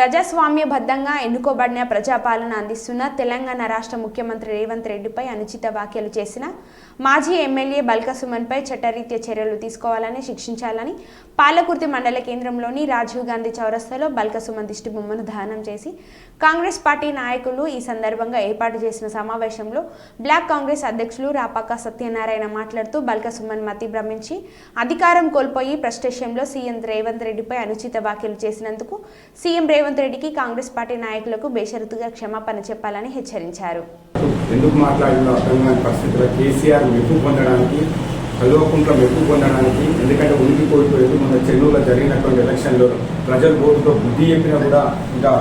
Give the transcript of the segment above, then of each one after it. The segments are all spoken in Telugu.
ప్రజాస్వామ్యబద్ధంగా ఎన్నుకోబడిన ప్రజాపాలన అందిస్తున్న తెలంగాణ రాష్ట్ర ముఖ్యమంత్రి రేవంత్ రెడ్డిపై అనుచిత వ్యాఖ్యలు చేసిన మాజీ ఎమ్మెల్యే బల్క సుమన్పై చట్టరీత్యా చర్యలు తీసుకోవాలని శిక్షించాలని పాలకుర్తి మండల కేంద్రంలోని రాజీవ్ గాంధీ చౌరస్తాలో బల్క సుమన్ దిష్టిబొమ్మను దహనం చేసి కాంగ్రెస్ పార్టీ నాయకులు ఈ సందర్భంగా ఏర్పాటు చేసిన సమావేశంలో బ్లాక్ కాంగ్రెస్ అధ్యక్షులు రాపాక సత్యనారాయణ మాట్లాడుతూ బల్క సుమన్ మతి భ్రమించి అధికారం కోల్పోయి ఫ్రస్ట్రేషన్లో సీఎం రేవంత్ రెడ్డిపై అనుచిత వ్యాఖ్యలు చేసినందుకు సీఎం రేవంత్ రెడ్డికి కాంగ్రెస్ పార్టీ నాయకులకు బేషరతుగా క్షమాపణ చెప్పాలని హెచ్చరించారు. ఎందుకు మాట్లాడిన అర్థం కాని పరిస్థితుల్లో కేసీఆర్ మెప్పు పొందడానికి కల్వకుంట్ల మెప్పు పొందడానికి ఎందుకంటే ఉనికి కోల్పోయేది మన చెన్నూరులో జరిగినటువంటి ఎలక్షన్లో ప్రజల ఓటుతో బుద్ధి చెప్పినా కూడా ఇంకా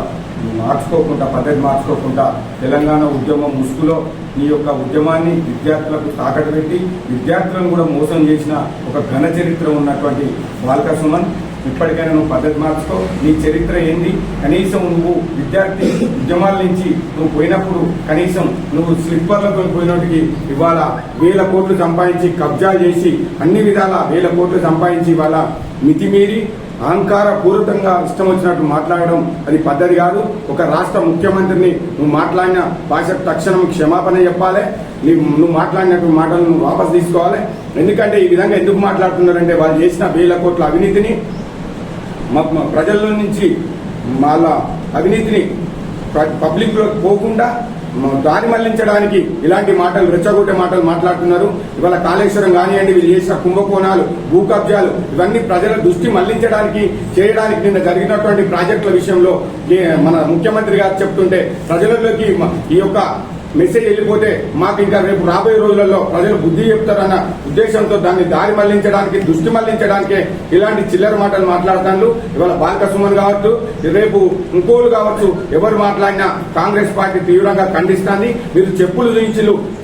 మార్చుకోకుండా పద్ధతి మార్చుకోకుండా తెలంగాణ ఉద్యమం ముసుగులో ఈ యొక్క ఉద్యమాన్ని విద్యార్థులకు తాకట్టు పెట్టి విద్యార్థులను కూడా మోసం చేసిన ఒక ఘన చరిత్ర ఉన్నటువంటి బాల్క సుమన్ ఇప్పటికైనా నువ్వు పద్ధతి మార్చుకో. నీ చరిత్ర ఏంది? కనీసం నువ్వు విద్యార్థి ఉద్యమాల నుంచి నువ్వు పోయినప్పుడు కనీసం నువ్వు స్లిప్పర్లతో పోయినట్టుకి ఇవాళ 1000 కోట్లు సంపాదించి కబ్జా చేసి అన్ని విధాల 1000 కోట్లు సంపాదించి ఇవాళ మితిమీరి అహంకార పూరితంగా ఇష్టం వచ్చినట్టు మాట్లాడడం అది పద్ధతి కాదు. ఒక రాష్ట్ర ముఖ్యమంత్రిని నువ్వు మాట్లాడిన భాషకు తక్షణం క్షమాపణ చెప్పాలి. నువ్వు మాట్లాడినట్టు మాటలు నువ్వు వాపసు తీసుకోవాలి. ఎందుకంటే ఈ విధంగా ఎందుకు మాట్లాడుతున్నారంటే వాళ్ళు చేసిన 1000 కోట్ల అవినీతిని ప్రజల నుంచి వాళ్ళ అవినీతిని పబ్లిక్లో పోకుండా దారి మళ్లించడానికి ఇలాంటి మాటలు రెచ్చగొట్టే మాటలు మాట్లాడుతున్నారు. ఇవాళ కాళేశ్వరం కానివ్వండి, వీళ్ళు చేసిన కుంభకోణాలు, భూ కబ్జాలు ఇవన్నీ ప్రజల దృష్టి మళ్లించడానికి చేయడానికి నిన్న జరిగినటువంటి ప్రాజెక్టుల విషయంలో మన ముఖ్యమంత్రి గారు చెప్తుంటే ప్రజలలోకి ఈ యొక్క మెసేజ్ వెళ్ళిపోతే మాకు ఇంకా రేపు రాబోయే రోజులలో ప్రజలు బుద్ధి చెప్తారన్న ఉద్దేశంతో దాన్ని దారి మళ్లించడానికి దృష్టి మళ్లించడానికి ఇలాంటి చిల్లర మాటలు మాట్లాడతాను. ఇవాళ బాల్క సుమన్ కావచ్చు, రేపు ఇంకోలు కావచ్చు, ఎవరు మాట్లాడినా కాంగ్రెస్ పార్టీ తీవ్రంగా ఖండిస్తుంది. మీరు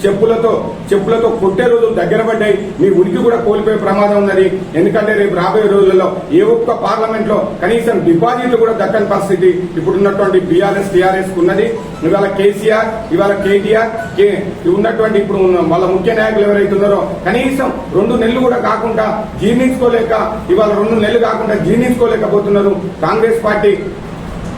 చెప్పులతో కొట్టే రోజులు దగ్గర పడ్డాయి. మీ ఉనికి కూడా కోల్పోయే ప్రమాదం ఉన్నది. ఎందుకంటే రేపు రాబోయే రోజులలో ఏ ఒక్క పార్లమెంట్ లో కనీసం డిపాజిట్లు కూడా దక్కని పరిస్థితి ఇప్పుడున్నటువంటి బీఆర్ఎస్ టీఆర్ఎస్ ఉన్నది. ఇవాళ కేసీఆర్, ఇవాళ కేటీఆర్ ఉన్నటువంటి ఇప్పుడు వాళ్ళ ముఖ్య నాయకులు ఎవరైతే ఉన్నారో కనీసం 2 నెలలు కూడా కాకుండా జీర్ణించుకోలేక ఇవాళ 2 నెలలు కాకుండా జీర్ణించుకోలేకపోతున్నారు. కాంగ్రెస్ పార్టీ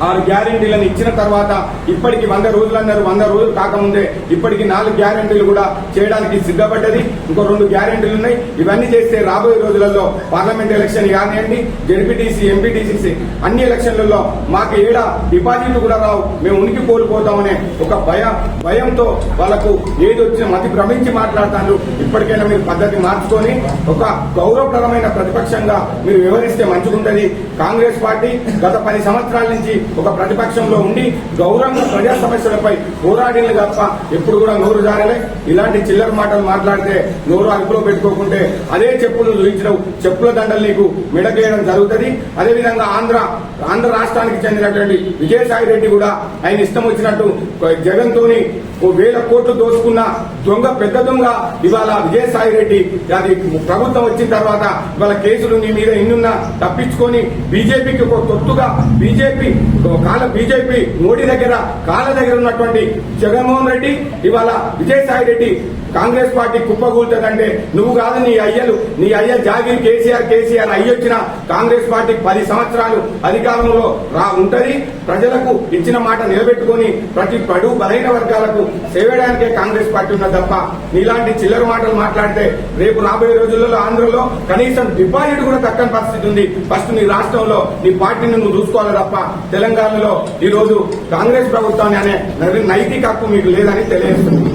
6 గ్యారెంటీలను ఇచ్చిన తర్వాత ఇప్పటికి 100 రోజులు అన్నారు. 100 రోజులు కాకముందే ఇప్పటికి 4 గ్యారెంటీలు కూడా చేయడానికి సిద్ధపడ్డది. ఇంకో 2 గ్యారెంటీలు ఉన్నాయి. ఇవన్నీ చేస్తే రాబోయే రోజులలో పార్లమెంట్ ఎలక్షన్ కానివ్వండి, జెడ్పీటీసీ, ఎంపీటీసీ అన్ని ఎలక్షన్లలో మాకు ఏడా డిపాజిట్లు కూడా రావు, మేము ఉనికి కోల్పోతామనే ఒక భయంతో వాళ్లకు ఏది వచ్చినా మతి భ్రమించి మాట్లాడతాను. ఇప్పటికైనా మీరు పద్ధతి మార్చుకొని ఒక గౌరవప్రదమైన ప్రతిపక్షంగా మీరు వివరిస్తే మంచిగుంటది. కాంగ్రెస్ పార్టీ గత 10 సంవత్సరాల నుంచి ఒక ప్రతిపక్షంలో ఉండి గౌరవంగా ప్రజా సమస్యలపై పోరాడిన తప్ప ఎప్పుడు కూడా నోరు జారలే. ఇలాంటి చిల్లర మాటలు మాట్లాడితే నోరు అదుపులో పెట్టుకోకుంటే అదే చెప్పులు చూపించడం, చెప్పుల దండలు నీకు మెడకేయడం జరుగుతుంది. అదేవిధంగా ఆంధ్ర రాష్ట్రానికి చెందినటువంటి విజయసాయి రెడ్డి కూడా ఆయన ఇష్టం వచ్చినట్టు జగన్ తోని 1000 కోట్లు దోచుకున్న పెద్ద దొంగ ఇవాళ విజయసాయి రెడ్డి అది ప్రభుత్వం వచ్చిన తర్వాత ఇవాళ కేసులు నీ మీద ఎన్నున్నా తప్పించుకొని బీజేపీకి ఒక తొత్తుగా బీజేపీ మోడీ దగ్గర కాళ్ళ దగ్గర ఉన్నటువంటి జగన్మోహన్ రెడ్డి ఇవాళ విజయసాయి రెడ్డి కాంగ్రెస్ పార్టీ కుప్పగూలుతుందంటే నువ్వు కాదు, నీ అయ్య జాగిరి కేసీఆర్ అయ్యొచ్చిన కాంగ్రెస్ పార్టీ 10 సంవత్సరాలు అధికారంలో ఉంటది. ప్రజలకు ఇచ్చిన మాట నిలబెట్టుకుని ప్రతి పడు బలహీన వర్గాలకు సేవడానికే కాంగ్రెస్ పార్టీ ఉన్నది తప్ప నీలాంటి చిల్లర మాటలు మాట్లాడితే రేపు రాబోయే రోజులలో ఆంధ్రలో కనీసం డిపాజిట్ కూడా దక్కని పరిస్థితి ఉంది. ఫస్ట్ నీ రాష్ట్రంలో నీ పార్టీని నువ్వు చూసుకోవాలి తప్ప తెలంగాణలో ఈ రోజు కాంగ్రెస్ ప్రభుత్వాన్ని అనే నైతిక హక్కు మీకు లేదని తెలియజేస్తుంది.